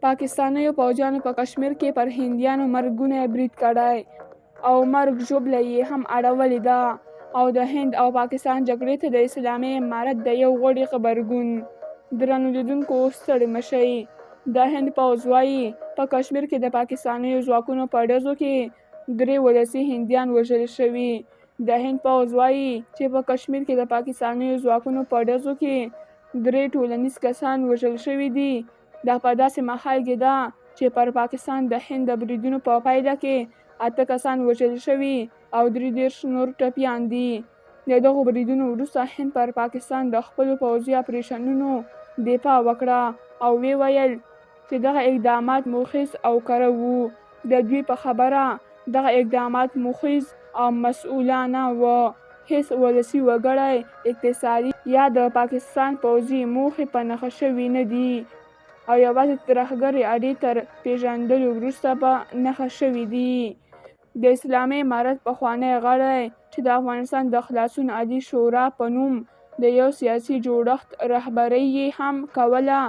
پاکستانیو پوځیانو په کشمیر کې پر هندیانو مرګونی برید کړی او مرګ ژوبله یې هم اړولې ده او د هند او پاکستان جګړې ته د اسلامي امارت د یو غړي غبرګون. درنو لیدونکو ستړي مه شئ. د هند پوځ وایي په کشمیر کې د پاکستانیو ځواکونو په ډزو کې 3 ولسي هندیان وژل شوي. د هند پوځ وایي چې په کشمیر کې د پاکستانیو ځواکونو په ډزو کې 3 ټولنیز کسان وژل شوي دي. دا په داسې مهال کې ده چې پر پاکستان د هند د بریدونو په پایله کې 8 کسان وژل شوي او 33 نور ټپیان دي. د دغو بریدونو وروسته هند پر پاکستان د خپلو پوځي اپریشنونو دفاع وکړه او ویې ویل چې دغه اقدامات موخیز او کره وو. د دوی په خبره دغه اقدامات موخیز او مسؤلانه وو. هیڅ ولسي وګړی، اقتصادي یا د پاکستان پوځي موخې په نښه شوي نه دي او یوازې ترهګرې اډې تر پیژندلو وروسته په نښه شوي دي. د اسلامي امارت پخوانی غړی چې د افغانستان د خلاصون عالي شورا په نوم د یو سیاسي جوړښت رهبري یې هم کوله،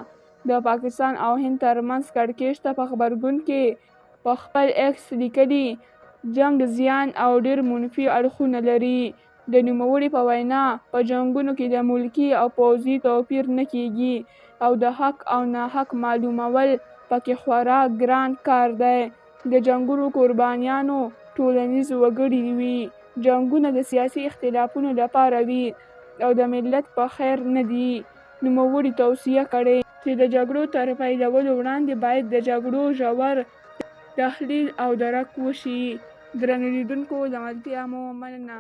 د پاکستان او هند ترمنځ کړکېچ ته په غبرګون کې په خپل ایکس لیکلي جنګ زیان او ډېر منفي اړخونه لري. د نوموړي په وینا په جنګونو کې د ملکي او پوځي توپیر نه کېږي او د حق او ناحق معلومول پکې خورا ګران کار دی. د جنګونو قربانیانو ټولنیز وګړي وي. جنګونه د سیاسي اختلافونو لپاره وي او د ملت په خیر نه دي. نوموړي توصیه کړې چې د جګړو تر پیلولو وړاندې باید د جګړو ژور تحلیل او درک وشي. درنو لیدونکو، د ملتیا مو مننه.